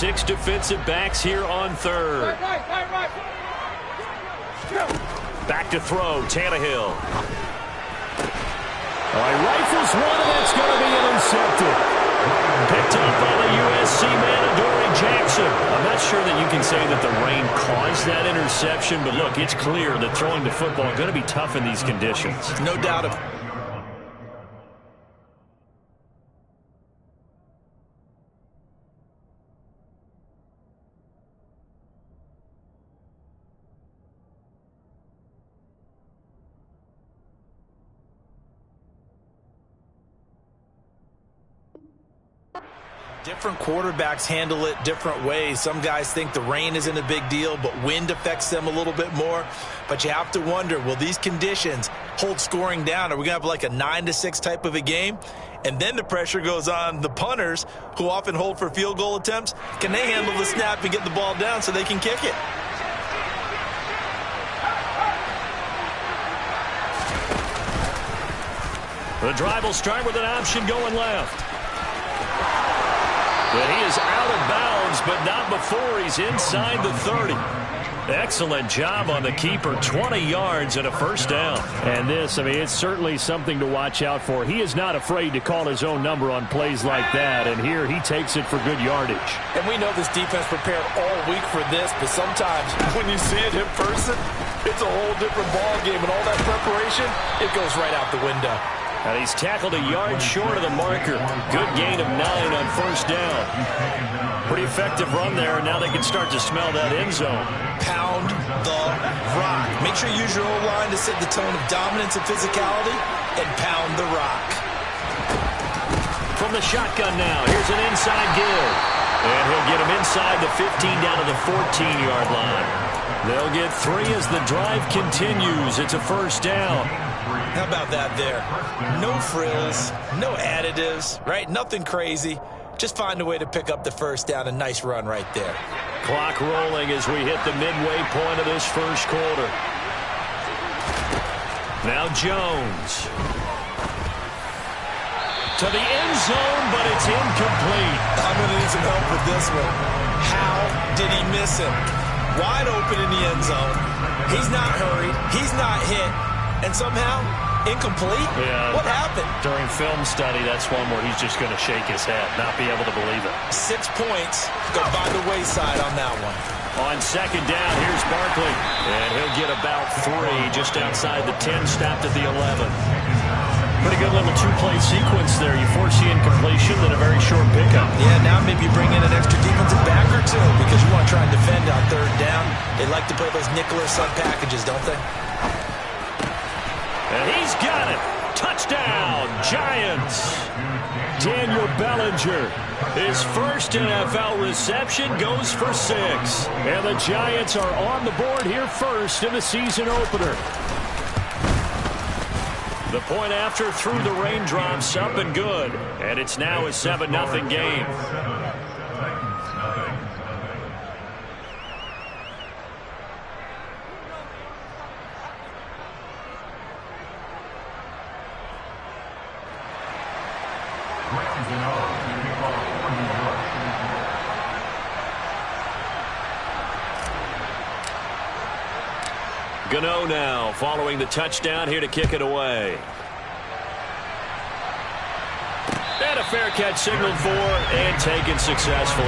6 defensive backs here on third. Back to throw, Tannehill. All right, rifles one, and that's going to be intercepted. Picked up by the USC man, Adoree Jackson. I'm not sure that you can say that the rain caused that interception, but look, it's clear that throwing the football is going to be tough in these conditions. No doubt of it. Different quarterbacks handle it different ways. Some guys think the rain isn't a big deal, but wind affects them a little bit more. But you have to wonder, will these conditions hold scoring down? Are we going to have like a 9-6 type of a game? And then the pressure goes on the punters, who often hold for field goal attempts. Can they handle the snap and get the ball down so they can kick it? The drive will start with an option going left. But he is out of bounds, but not before he's inside the 30. Excellent job on the keeper. 20 yards and a first down. And this, I mean, it's certainly something to watch out for. He is not afraid to call his own number on plays like that. And here he takes it for good yardage. And we know this defense prepared all week for this, but sometimes when you see it in person, it's a whole different ball game. And all that preparation, it goes right out the window. And he's tackled a yard short of the marker. Good gain of 9 on first down. Pretty effective run there, and now they can start to smell that end zone. Pound the rock. Make sure you use your O-line to set the tone of dominance and physicality, and pound the rock. From the shotgun now, here's an inside give. And he'll get him inside the 15 down to the 14-yard line. They'll get 3 as the drive continues. It's a first down. How about that there? No frills, no additives, right? Nothing crazy. Just find a way to pick up the first down. A nice run right there. Clock rolling as we hit the midway point of this first quarter. Now Jones. To the end zone, but it's incomplete. I'm going to need some help with this one. How did he miss him? Wide open in the end zone. He's not hurried. He's not hit. And somehow, incomplete? Yeah. What happened? During film study, that's one where he's just going to shake his head, not be able to believe it. 6 points go by the wayside on that one. On second down, here's Barkley. And he'll get about 3 just outside the 10, stopped at the 11. Pretty good little two-play sequence there. You force the incompletion, then a very short pickup. Yeah, now maybe you bring in an extra defensive back or two because you want to try and defend on third down. They like to play those nickel or sub packages, don't they? And he's got it. Touchdown, Giants. Daniel Bellinger, his first NFL reception, goes for 6. And the Giants are on the board here first in the season opener. The point after threw the raindrops up and good. And it's now a 7-0 game. Gano now following the touchdown here to kick it away. And a fair catch signaled for and taken successfully.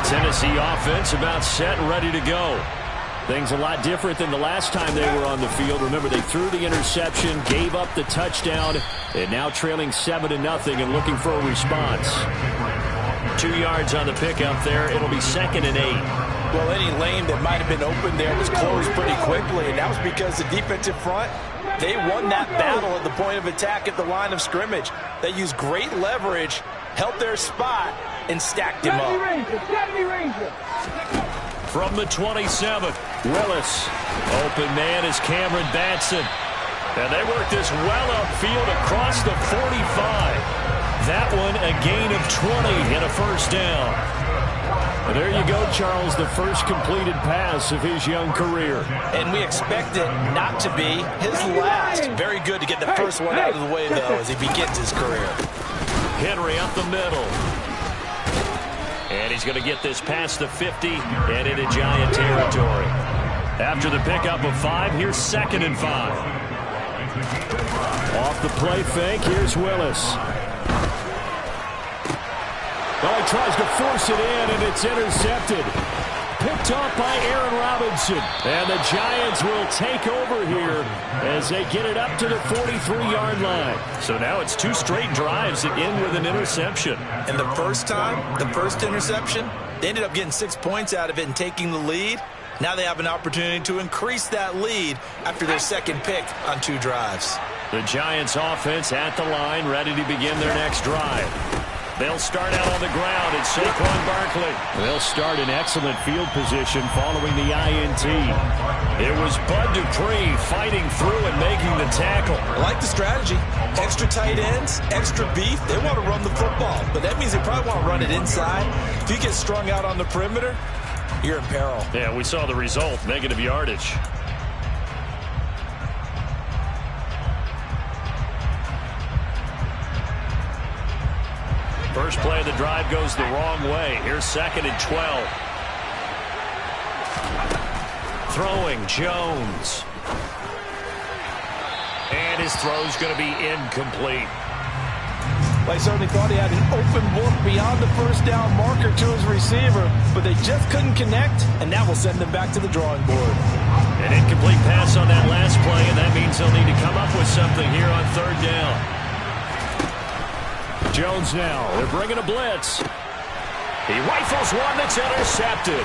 Tennessee offense about set and ready to go. Things a lot different than the last time they were on the field. Remember, they threw the interception, gave up the touchdown, and now trailing 7-0 and looking for a response. 2 yards on the pickup there. It'll be 2nd and 8. Well, any lane that might have been open there was closed pretty quickly, and that was because the defensive front, they won that battle at the point of attack at the line of scrimmage. They used great leverage, held their spot, and stacked him up. From the 27th, Willis. Open man is Cameron Batson. And they work this well upfield across the 45. That one a gain of 20 and a first down. There you go, Charles, the first completed pass of his young career. And we expect it not to be his last. Very good to get the first one out of the way, though, as he begins his career. Henry up the middle. And he's going to get this past the 50 and into Giant territory. After the pickup of 5, here's 2nd and 5. Off the play fake, here's Willis. Well, he tries to force it in, and it's intercepted. Picked off by Aaron Robinson. And the Giants will take over here as they get it up to the 43-yard line. So now it's 2 straight drives that end with an interception. And the first time, the first interception, they ended up getting 6 points out of it and taking the lead. Now they have an opportunity to increase that lead after their second pick on 2 drives. The Giants offense at the line, ready to begin their next drive. They'll start out on the ground. It's Saquon Barkley. They'll start in excellent field position following the INT. It was Bud Dupree fighting through and making the tackle. I like the strategy. Extra tight ends, extra beef. They want to run the football, but that means they probably want to run it inside. If you get strung out on the perimeter, you're in peril. Yeah, we saw the result, negative yardage. First play of the drive goes the wrong way. Here's 2nd and 12. Throwing, Jones. And his throw's going to be incomplete. Well, he certainly thought he had an open look beyond the first down marker to his receiver, but they just couldn't connect, and that will send them back to the drawing board. An incomplete pass on that last play, and that means they'll need to come up with something here on 3rd down. Jones now. They're bringing a blitz. He rifles one that's intercepted.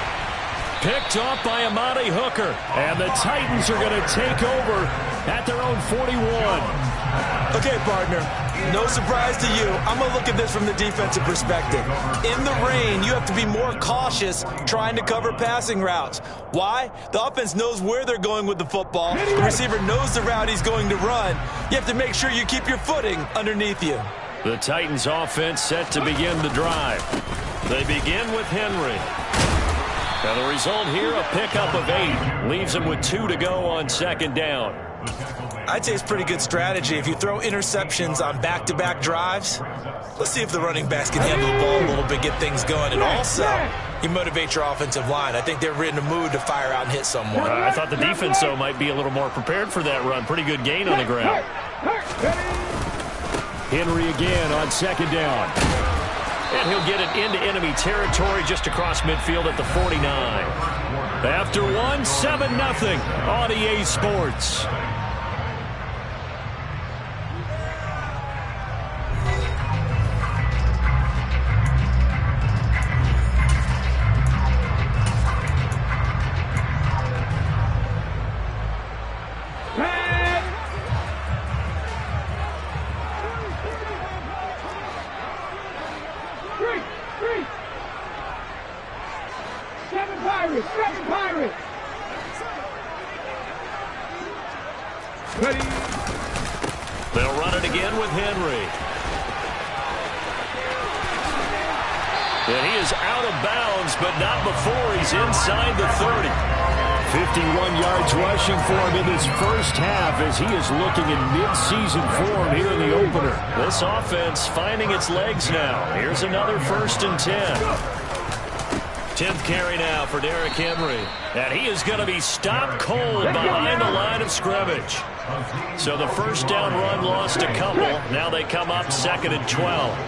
Picked off by Amani Hooker. And the Titans are going to take over at their own 41. Okay, partner. No surprise to you. I'm going to look at this from the defensive perspective. In the rain, you have to be more cautious trying to cover passing routes. Why? The offense knows where they're going with the football. The receiver knows the route he's going to run. You have to make sure you keep your footing underneath you. The Titans offense set to begin the drive. They begin with Henry. Now the result here, a pickup of 8. Leaves them with 2 to go on 2nd down. I'd say it's pretty good strategy. If you throw interceptions on back-to-back drives, let's see if the running backs can handle the ball a little bit, get things going. And also, you motivate your offensive line. I think they're in a mood to fire out and hit someone. I thought the defense, though, might be a little more prepared for that run. Pretty good gain on the ground. Henry again on 2nd down. And he'll get it into enemy territory just across midfield at the 49. After 1, 7-0 on EA Sports. They'll run it again with Henry. And he is out of bounds, but not before he's inside the 30. 51 yards rushing for him in this first half as he is looking in mid-season form here in the opener. This offense finding its legs now. Here's another 1st and 10. 10th carry now for Derrick Henry. And he is going to be stopped cold behind the line of scrimmage. So the first down run lost a couple. Now they come up 2nd and 12.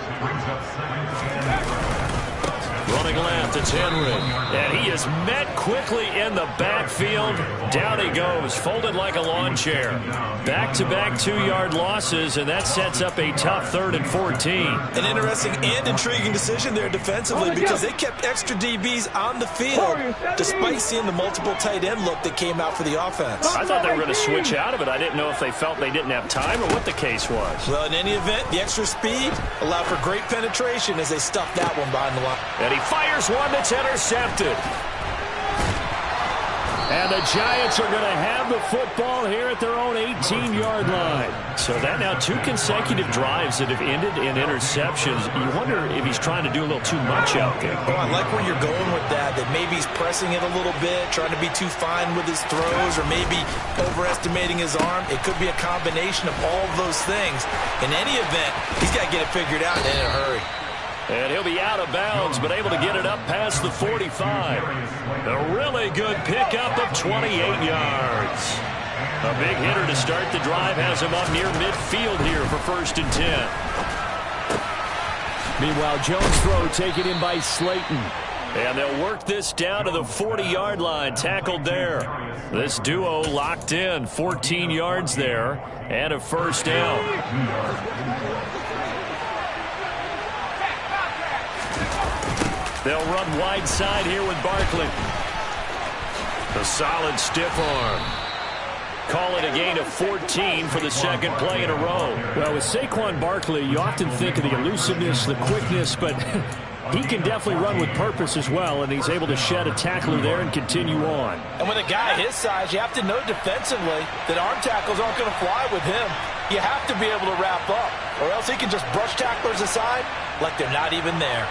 Running left, it's Henry. And he is met quickly in the backfield. Down he goes, folded like a lawn chair. Back-to-back 2-yard losses, and that sets up a tough 3rd and 14. An interesting and intriguing decision there defensively because they kept extra DBs on the field despite seeing the multiple tight end look that came out for the offense. I thought they were going to switch out of it. I didn't know if they felt they didn't have time or what the case was. Well, in any event, the extra speed allowed for great penetration as they stuffed that one behind the line. And he fires one that's intercepted. And the Giants are going to have the football here at their own 18-yard line. So that now 2 consecutive drives that have ended in interceptions. You wonder if he's trying to do a little too much out there. Oh, I like where you're going with that maybe he's pressing it a little bit, trying to be too fine with his throws, or maybe overestimating his arm. It could be a combination of all of those things. In any event, he's got to get it figured out in a hurry. And he'll be out of bounds, but able to get it up past the 45. A really good pickup of 28 yards. A big hitter to start the drive has him up near midfield here for 1st and 10. Meanwhile, Jones' throw taken in by Slayton. And they'll work this down to the 40-yard line, tackled there. This duo locked in, 14 yards there, and a 1st down. They'll run wide side here with Barkley. A solid stiff arm. Call it a gain of 14 for the 2nd play in a row. Well, with Saquon Barkley, you often think of the elusiveness, the quickness, but he can definitely run with purpose as well, and he's able to shed a tackler there and continue on. And with a guy his size, you have to know defensively that arm tackles aren't going to fly with him. You have to be able to wrap up, or else he can just brush tacklers aside like they're not even there.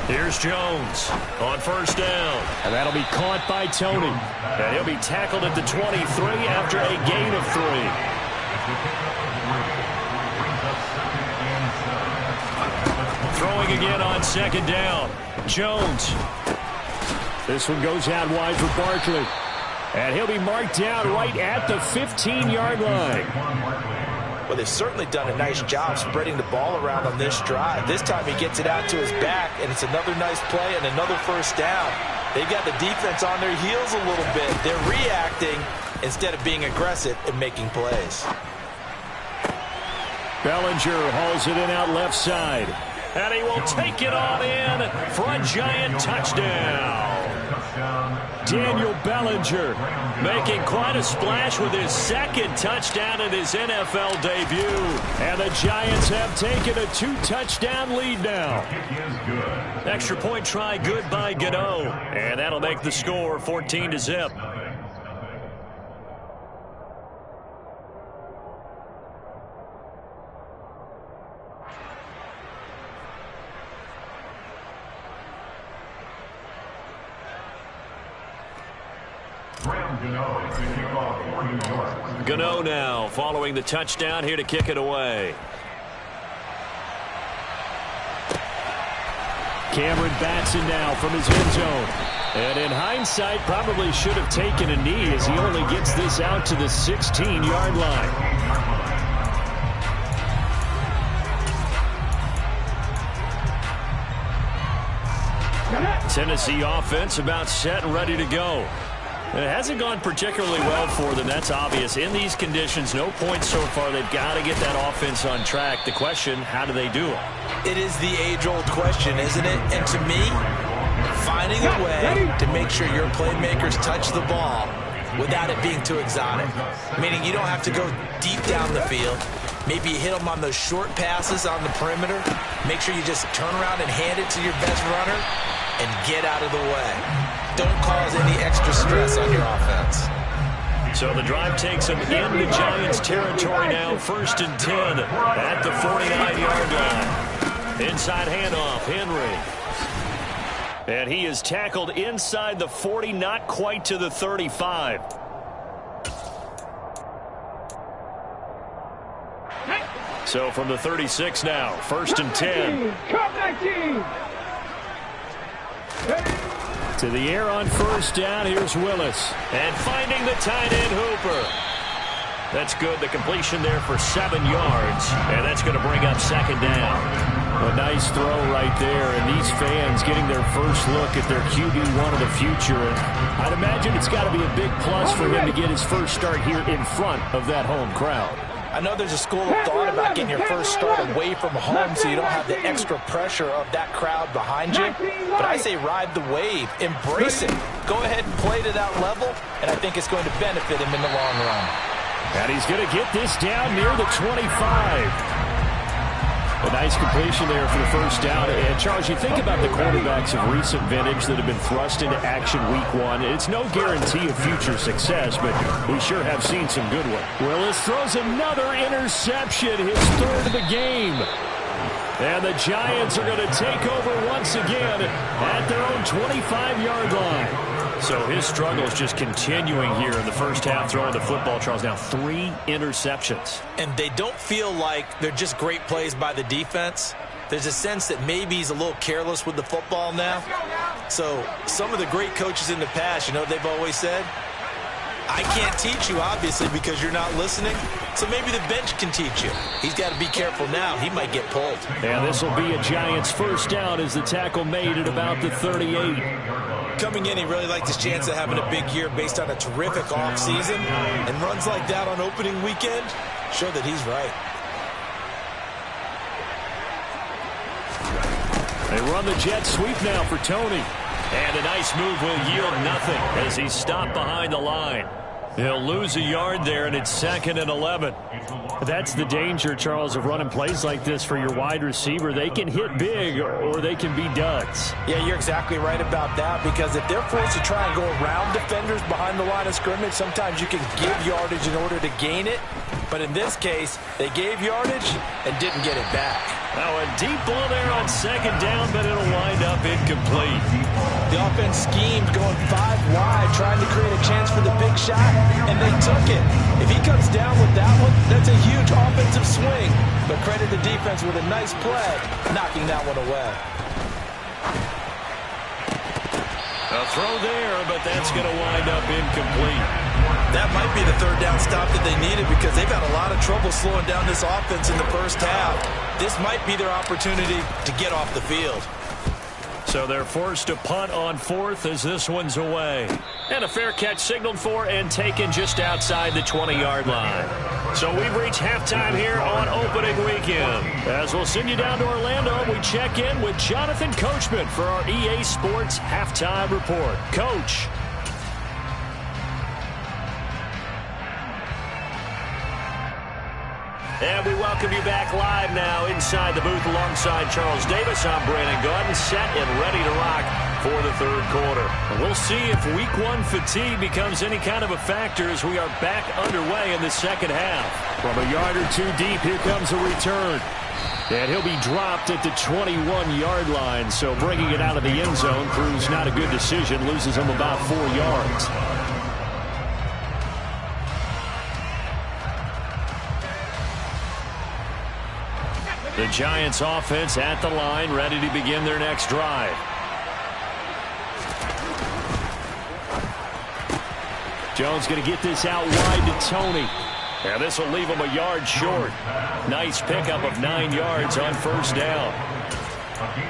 Here's Jones on 1st down. And that'll be caught by Tony. And he'll be tackled at the 23 after a gain of 3. Throwing again on 2nd down. Jones. This one goes out wide for Barkley. And he'll be marked down right at the 15-yard line. Well, they've certainly done a nice job spreading the ball around on this drive. This time he gets it out to his back, and it's another nice play and another 1st down. They've got the defense on their heels a little bit. They're reacting instead of being aggressive and making plays. Bellinger hauls it in out left side. And he will take it on in for a Giant touchdown. Daniel Bellinger making quite a splash with his 2nd touchdown in his NFL debut. And the Giants have taken a 2-touchdown lead now. Extra point try good by Gano. And that'll make the score 14-0. Gano now following the touchdown here to kick it away. Cameron Batson now from his end zone. And in hindsight, probably should have taken a knee as he only gets this out to the 16-yard line. Tennessee offense about set and ready to go. It hasn't gone particularly well for them, that's obvious. In these conditions, no points so far. They've got to get that offense on track. The question, how do they do it? It is the age-old question, isn't it? And to me, finding a way to make sure your playmakers touch the ball without it being too exotic. Meaning you don't have to go deep down the field. Maybe you hit them on those short passes on the perimeter. Make sure you just turn around and hand it to your best runner and get out of the way. Don't cause any extra stress on your offense. So the drive takes them into Giants territory now. 1st and 10 at the 49-yard line. Inside handoff, Henry. And he is tackled inside the 40, not quite to the 35. So from the 36 now, 1st and 10. To the air on 1st down, here's Willis. And finding the tight end Hooper. That's good, the completion there for 7 yards. And that's going to bring up 2nd down. A nice throw right there, and these fans getting their first look at their QB1 of the future. And I'd imagine it's got to be a big plus for him to get his first start here in front of that home crowd. I know there's a school of thought about getting your first start away from home so you don't have the extra pressure of that crowd behind you. But I say ride the wave. Embrace it. Go ahead and play to that level, and I think it's going to benefit him in the long run. And he's going to get this down near the 25. A Nice completion there for the first down. And, Charles, you think about the quarterbacks of recent vintage that have been thrust into action week one. It's no guarantee of future success, but we sure have seen some good ones. Willis throws another interception, his third of the game. And the Giants are going to take over once again at their own 25-yard line. So his struggle is just continuing here in the first half, throwing the football, Charles. Now 3 interceptions. And they don't feel like they're just great plays by the defense. There's a sense that maybe he's a little careless with the football now. So some of the great coaches in the past, you know what they've always said? I can't teach you, obviously, because you're not listening. So maybe the bench can teach you. He's got to be careful now. He might get pulled. And this will be a Giants first down as the tackle made at about the 38. Coming in, he really liked his chance of having a big year based on a terrific offseason. And runs like that on opening weekend show that he's right. They run the jet sweep now for Tony. And a nice move will yield nothing as he's stopped behind the line. He'll lose a yard there, and it's 2nd and 11. That's the danger, Charles, of running plays like this for your wide receiver. They can hit big or they can be duds. Yeah, you're exactly right about that, because if they're forced to try and go around defenders behind the line of scrimmage, sometimes you can give yardage in order to gain it. But in this case, they gave yardage and didn't get it back. Now a deep ball there on 2nd down, but it'll wind up incomplete. The offense schemed going 5 wide, trying to create a chance for the big shot, and they took it. If he comes down with that one, that's a huge offensive swing. But credit the defense with a nice play, knocking that one away. A throw there, but that's going to wind up incomplete. That might be the 3rd down stop that they needed, because they've had a lot of trouble slowing down this offense in the first half. This might be their opportunity to get off the field. So they're forced to punt on 4th as this one's away. And a fair catch signaled for and taken just outside the 20-yard line. So we've reached halftime here on opening weekend. As we'll send you down to Orlando, we check in with Jonathan Coachman for our EA Sports Halftime Report. Coach. And we welcome you back live now inside the booth alongside Charles Davis. I'm Brandon Gaudin, set and ready to rock for the 3rd quarter. And we'll see if week 1 fatigue becomes any kind of a factor as we are back underway in the 2nd half. From a yard or 2 deep, here comes a return. And he'll be dropped at the 21-yard line. So bringing it out of the end zone proves not a good decision. Loses him about 4 yards. The Giants offense at the line, ready to begin their next drive. Jones going to get this out wide to Tony. And this will leave him a yard short. Nice pickup of 9 yards on 1st down.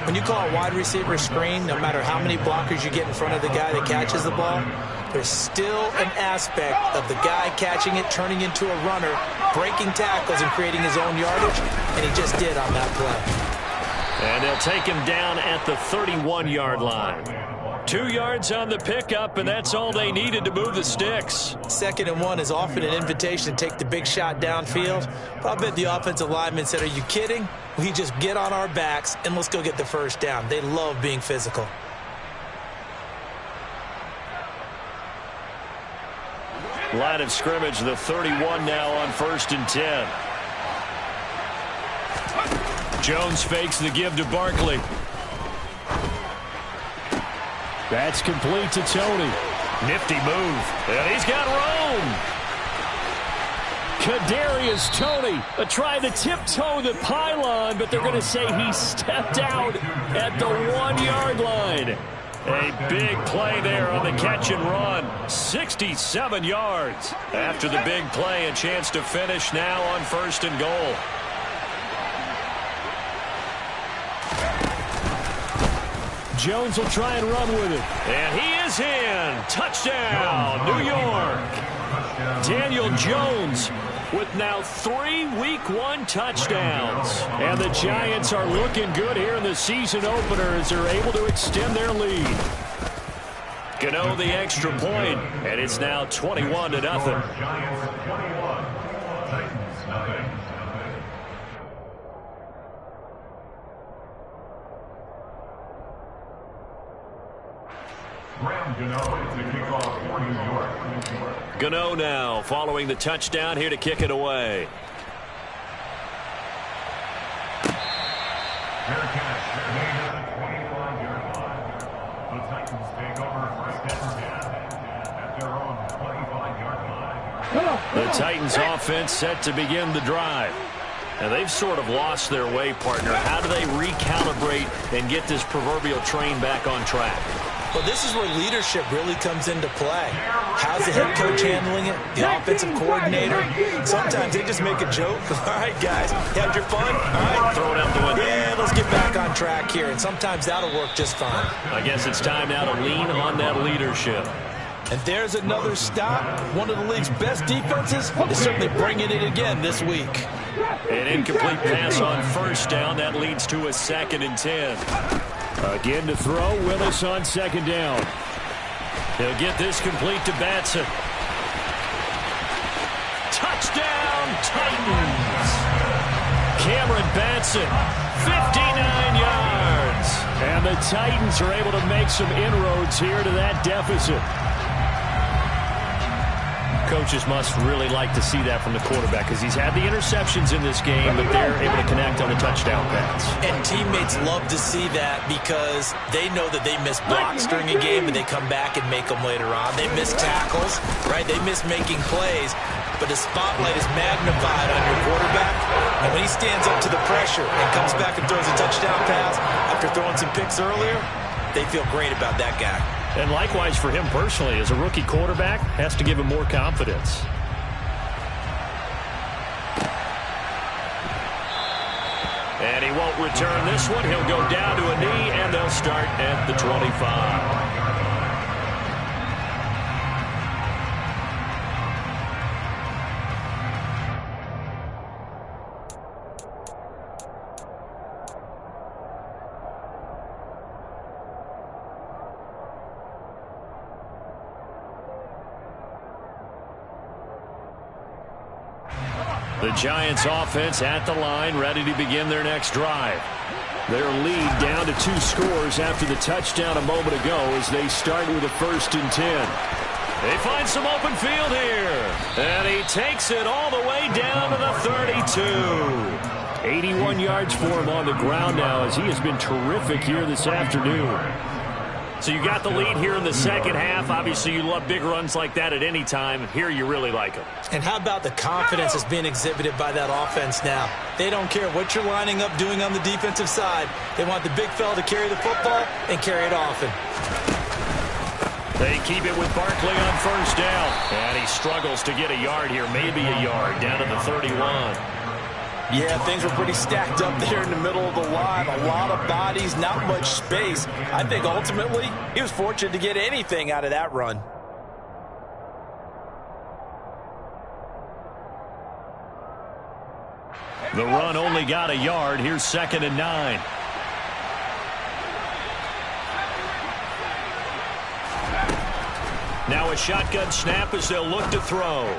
When you call a wide receiver screen, no matter how many blockers you get in front of the guy that catches the ball, there's still an aspect of the guy catching it, turning into a runner, breaking tackles and creating his own yardage, and he just did on that play. And they'll take him down at the 31-yard line. 2 yards on the pickup, and that's all they needed to move the sticks. 2nd and 1 is often an invitation to take the big shot downfield. But I bet the offensive lineman said, are you kidding? We just get on our backs and let's go get the 1st down. They love being physical. Line of scrimmage, the 31 now on 1st and 10. Jones fakes the give to Barkley. That's complete to Tony. Nifty move. And he's got room. Kadarius Toney try to tiptoe the pylon, but they're going to say he stepped out at the 1-yard line. A big play there on the catch and run. 67 yards. After the big play, a chance to finish now on 1st and goal. Jones will try and run with it. And he is in. Touchdown, New York. Daniel Jones with now 3 Week 1 touchdowns. And the Giants are looking good here in the season opener as they're able to extend their lead. Gano the extra point, and it's now 21-0. Gano now following the touchdown here to kick it away. The Titans offense set to begin the drive. Now they've sort of lost their way, partner. How do they recalibrate and get this proverbial train back on track? Well, this is where leadership really comes into play. How's the head coach handling it? The offensive coordinator? Sometimes they just make a joke. All right, guys, had your fun? All right, throw it out the window. Yeah, let's get back on track here. And sometimes that'll work just fine. I guess it's time now to lean on that leadership. And there's another stop. One of the league's best defenses is certainly bringing it again this week. An incomplete pass on first down. That leads to a 2nd and 10. Again to throw. Willis on 2nd down. He'll get this complete to Batson. Touchdown, Titans. Cameron Batson, 59 yards. And the Titans are able to make some inroads here to that deficit. Coaches must really like to see that from the quarterback because he's had the interceptions in this game, but they're able to connect on the touchdown pass. And teammates love to see that because they know that they miss blocks during a game and they come back and make them later on. They miss tackles, right? They miss making plays, but the spotlight is magnified on your quarterback. And when he stands up to the pressure and comes back and throws a touchdown pass after throwing some picks earlier, they feel great about that guy. And likewise for him personally, as a rookie quarterback, has to give him more confidence. And he won't return this one. He'll go down to a knee, and they'll start at the 25. The Giants offense at the line, ready to begin their next drive. Their lead down to 2 scores after the touchdown a moment ago as they start with a 1st and 10. They find some open field here. And he takes it all the way down to the 32. 81 yards for him on the ground now as he has been terrific here this afternoon. So you got the lead here in the second half. Obviously, you love big runs like that at any time. Here you really like them. And how about the confidence that's being exhibited by that offense now? They don't care what you're lining up doing on the defensive side. They want the big fella to carry the football and carry it often. They keep it with Barkley on 1st down. And he struggles to get a yard here, maybe a yard, down to the 31. Yeah, things were pretty stacked up there in the middle of the line. A lot of bodies, not much space. I think ultimately he was fortunate to get anything out of that run. The run only got a yard. Here's 2nd and 9. Now a shotgun snap as they'll look to throw.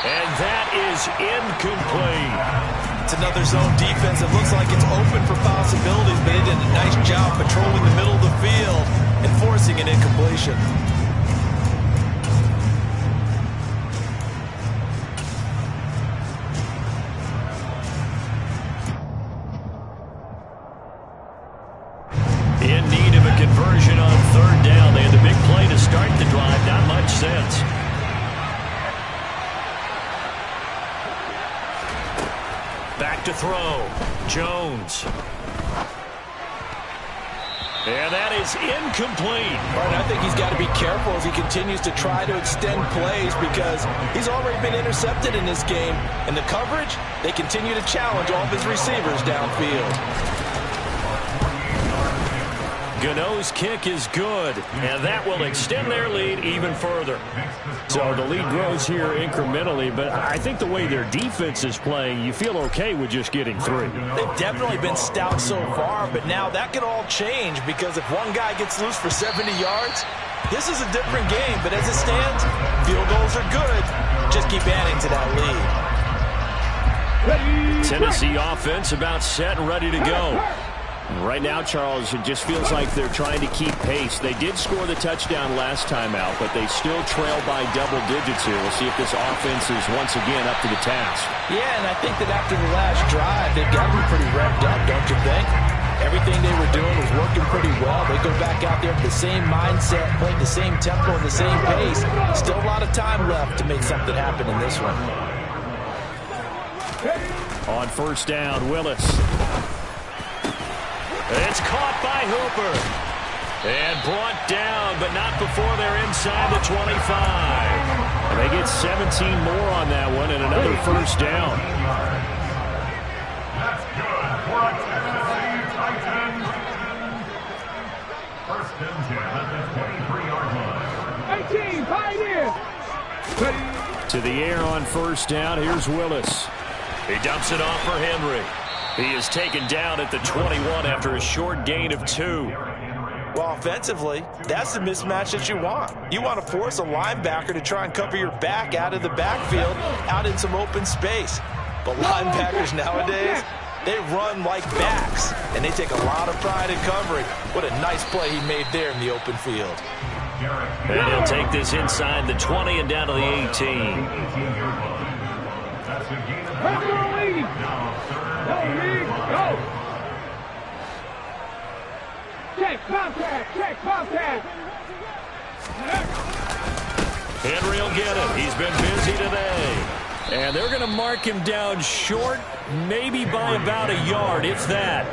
And that is incomplete. It's another zone defense. It looks like it's open for possibilities, but they did a nice job patrolling the middle of the field and forcing an incompletion. In need of a conversion on 3rd down. They had the big play to start the drive. Not much sense. Back to throw. Jones. And that is incomplete. Right, I think he's got to be careful as he continues to try to extend plays because he's already been intercepted in this game. And the coverage, they continue to challenge all of his receivers downfield. Gano's kick is good, and that will extend their lead even further. So the lead grows here incrementally, but I think the way their defense is playing, you feel okay with just getting 3. They've definitely been stout so far, but now that could all change because if one guy gets loose for 70 yards, this is a different game. But as it stands, field goals are good. Just keep adding to that lead. Tennessee offense about set and ready to go. Right now, Charles, it just feels like they're trying to keep pace. They did score the touchdown last time out, but they still trail by double digits here. We'll see if this offense is once again up to the task. Yeah, and I think that after the last drive, they've got to be pretty revved up, don't you think? Everything they were doing was working pretty well. They go back out there with the same mindset, playing the same tempo and the same pace. Still a lot of time left to make something happen in this one. On first down, Willis. It's caught by Hooper. And brought down, but not before they're inside the 25. And they get 17 more on that one and another first down. That's good for a Tennessee Titans. First and 10 at the 23-yard line. 18, Pioneer. To the air on first down, here's Willis. He dumps it off for Henry. He is taken down at the 21 after a short gain of 2. Well, offensively, that's the mismatch that you want. You want to force a linebacker to try and cover your back out of the backfield, out in some open space. But linebackers nowadays, they run like backs, and they take a lot of pride in covering. What a nice play he made there in the open field. And he'll take this inside the 20 and down to the 18. That's a gain of 3. Go! Check contact! Henry will get it. He's been busy today. And they're going to mark him down short, maybe by about a yard, if that.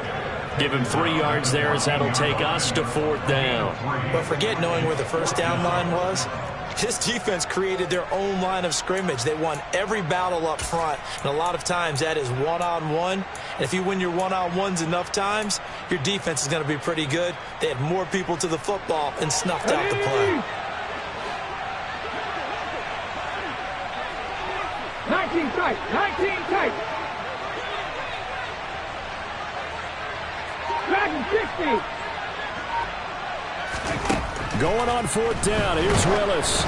Give him 3 yards there, as that'll take us to fourth down. But forget knowing where the first down line was. This defense created their own line of scrimmage. They won every battle up front, and a lot of times that is one-on-one. And if you win your one-on-ones enough times, your defense is going to be pretty good. They had more people to the football and snuffed out the play. 19 tight! Dragon 60! Going on fourth down, here's Willis.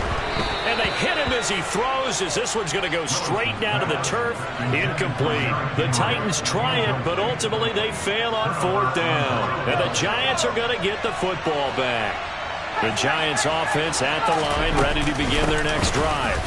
And they hit him as he throws, as this one's going to go straight down to the turf. Incomplete. The Titans try it, but ultimately they fail on fourth down. And the Giants are going to get the football back. The Giants offense at the line, ready to begin their next drive.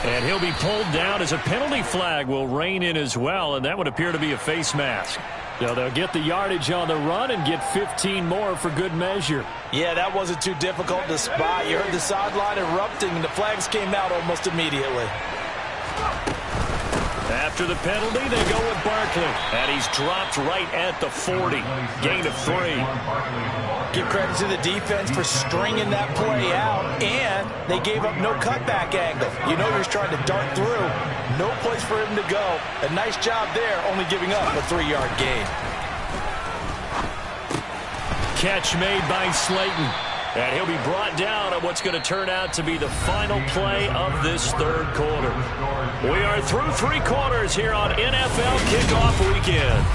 And he'll be pulled down as a penalty flag will rein in as well, and that would appear to be a face mask. So they'll get the yardage on the run and get 15 more for good measure. Yeah, that wasn't too difficult to spot. You heard the sideline erupting, and the flags came out almost immediately. After the penalty, they go with Barkley. And he's dropped right at the 40. Gain of 3. Give credit to the defense for stringing that play out, and they gave up no cutback angle. You know he was trying to dart through. No place for him to go. A nice job there, only giving up a 3-yard gain. Catch made by Slayton. And he'll be brought down on what's going to turn out to be the final play of this third quarter. We are through 3 quarters here on NFL Kickoff Weekend.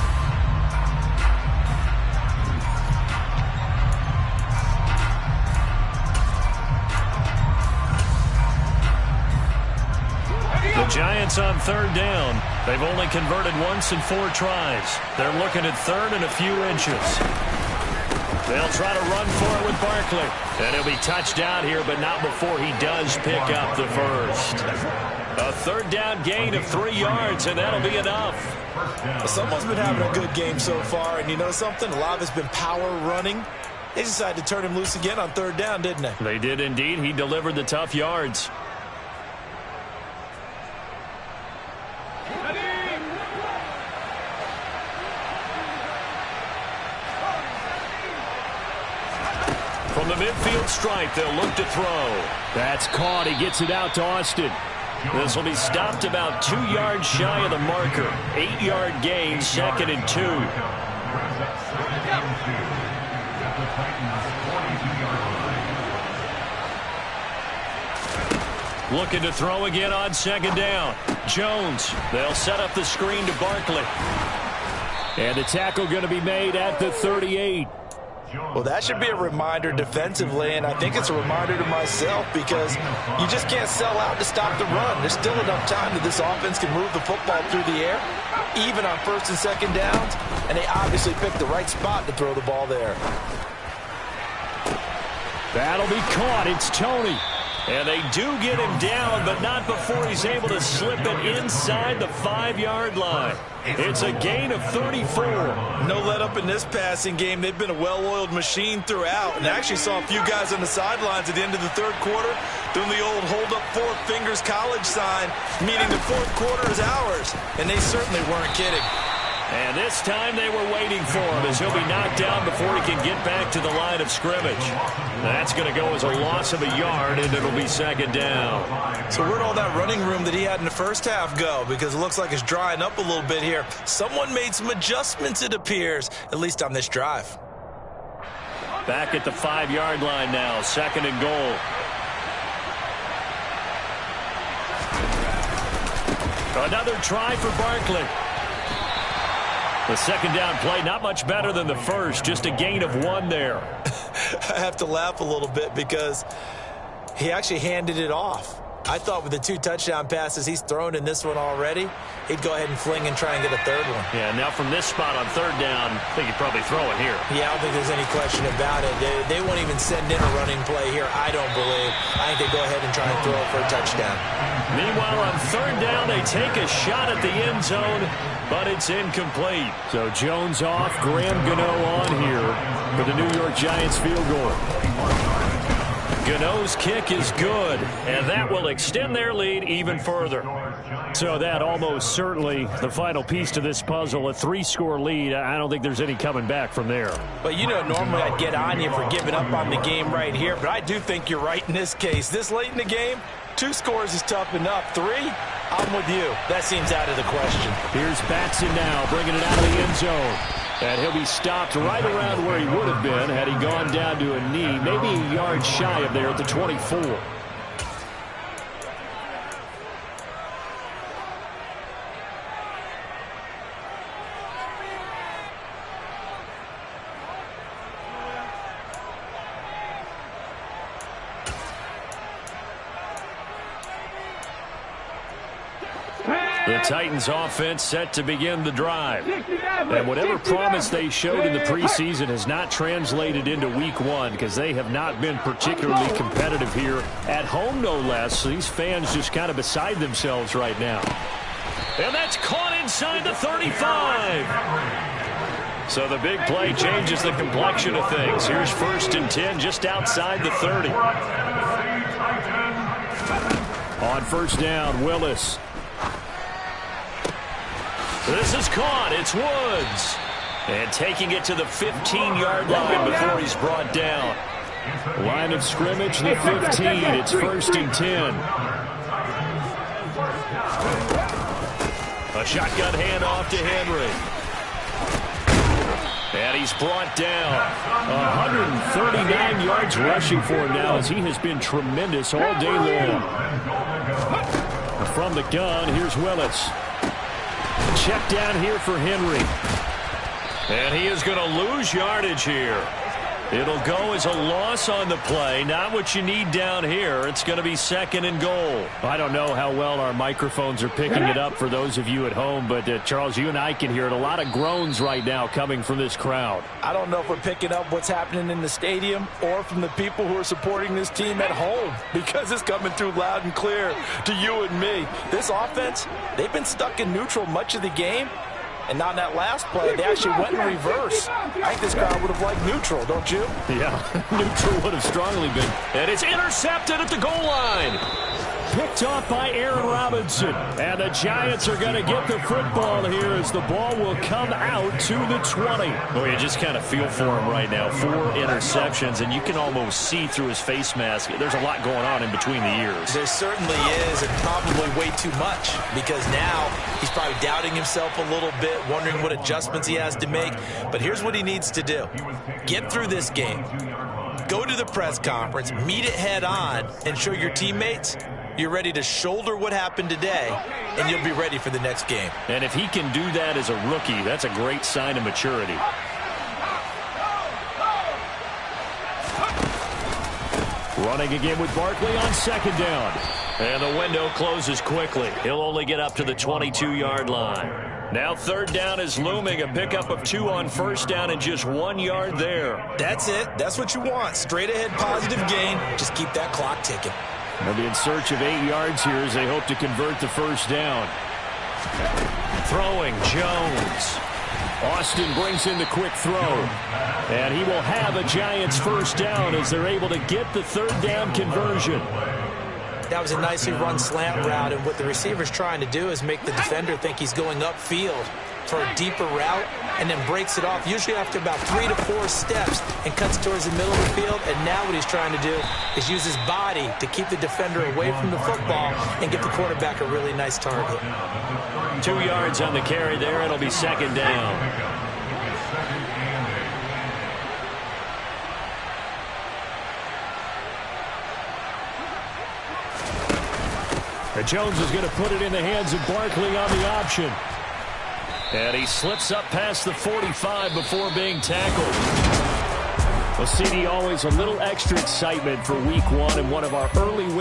The Giants on third down. They've only converted once in 4 tries. They're looking at third and a few inches. They'll try to run for it with Barkley. And he'll be touched down here, but not before he does pick up the first. A third down gain of 3 yards, and that'll be enough. Someone's been having a good game so far, and you know something? A lot of it's been power running. They decided to turn him loose again on third down, didn't they? They did indeed. He delivered the tough yards. From the midfield stripe, they'll look to throw. That's caught. He gets it out to Austin. This will be stopped about 2 yards shy of the marker. 8-yard gain, 2nd and 2. Looking to throw again on 2nd down. Jones. They'll set up the screen to Barkley. And the tackle going to be made at the 38. Well, that should be a reminder defensively, and I think it's a reminder to myself because you just can't sell out to stop the run. There's still enough time that this offense can move the football through the air, even on first and second downs, and they obviously picked the right spot to throw the ball there. That'll be caught. It's Tony. And they do get him down, but not before he's able to slip it inside the 5-yard line. It's a gain of 34. No let up in this passing game. They've been a well-oiled machine throughout. And I actually saw a few guys on the sidelines at the end of the third quarter doing the old hold up 4 fingers college sign, meaning the fourth quarter is ours. And they certainly weren't kidding. And this time they were waiting for him as he'll be knocked down before he can get back to the line of scrimmage. That's going to go as a loss of a yard, and it'll be second down. So where'd all that running room that he had in the first half go? Because it looks like it's drying up a little bit here. Someone made some adjustments, it appears, at least on this drive. Back at the 5-yard line now, second and goal. Another try for Barkley. The second down play, not much better than the first, just a gain of 1 there. I have to laugh a little bit because he actually handed it off. I thought with the 2 touchdown passes he's thrown in this one already, he'd go ahead and fling and try and get a third one. Yeah, now from this spot on third down, I think he'd probably throw it here. Yeah, I don't think there's any question about it. They won't even send in a running play here, I don't believe. I think they go ahead and try and throw it for a touchdown. Meanwhile, on third down, they take a shot at the end zone, but it's incomplete. So Jones off, Graham Gano on here for the New York Giants field goal. Gano's kick is good, and that will extend their lead even further. So that almost certainly the final piece to this puzzle, a 3-score lead. I don't think there's any coming back from there. But you know, normally I'd get on you for giving up on the game right here, but I do think you're right in this case. This late in the game, 2 scores is tough enough. 3, I'm with you. That seems out of the question. Here's Batson now, bringing it out of the end zone. And he'll be stopped right around where he would have been had he gone down to a knee, maybe a yard shy of there at the 24. The Titans offense set to begin the drive. And whatever promise they showed in the preseason has not translated into week 1 because they have not been particularly competitive here at home, no less. So these fans just kind of beside themselves right now. And that's caught inside the 35. So the big play changes the complexion of things. Here's 1st and 10 just outside the 30. On first down, Willis. This is caught. It's Woods. And taking it to the 15-yard line before he's brought down. Line of scrimmage, the 15. It's 1st and 10. A shotgun handoff to Henry. And he's brought down. 139 yards rushing for him now as he has been tremendous all day long. From the gun, here's Willis. Check down here for Henry. And he is going to lose yardage here. It'll go as a loss on the play. Not what you need down here. It's going to be 2nd and goal. I don't know how well our microphones are picking it up for those of you at home, but Charles, you and I can hear it. A lot of groans right now coming from this crowd. I don't know if we're picking up what's happening in the stadium or from the people who are supporting this team at home because it's coming through loud and clear to you and me. This offense, they've been stuck in neutral much of the game. And on that last play, they actually went in reverse. I think this crowd would have liked neutral, don't you? Yeah, neutral would have strongly been. And it's intercepted at the goal line. Picked off by Aaron Robinson. And the Giants are going to get the football here as the ball will come out to the 20. Oh, you just kind of feel for him right now. 4 interceptions, and you can almost see through his face mask. There's a lot going on in between the ears. There certainly is, and probably way too much, because now he's probably doubting himself a little bit, wondering what adjustments he has to make. But here's what he needs to do. Get through this game. Go to the press conference, meet it head on, and show your teammates you're ready to shoulder what happened today, and you'll be ready for the next game. And if he can do that as a rookie, that's a great sign of maturity. Running again with Barkley on second down. And the window closes quickly. He'll only get up to the 22-yard line. Now third down is looming. A pickup of 2 on first down and just 1 yard there. That's it. That's what you want. Straight ahead positive gain. Just keep that clock ticking. They'll be in search of 8 yards here as they hope to convert the first down. Throwing, Jones. Austin brings in the quick throw. And he will have a Giants first down as they're able to get the third down conversion. That was a nicely run slant route, and what the receiver's trying to do is make the defender think he's going upfield for a deeper route and then breaks it off, usually after about 3 to 4 steps, and cuts towards the middle of the field. And now what he's trying to do is use his body to keep the defender away from the football and give the quarterback a really nice target. 2 yards on the carry there. It'll be second down. And Jones is going to put it in the hands of Barkley on the option. And he slips up past the 45 before being tackled. Well, CD, always a little extra excitement for week 1 and one of our early wins.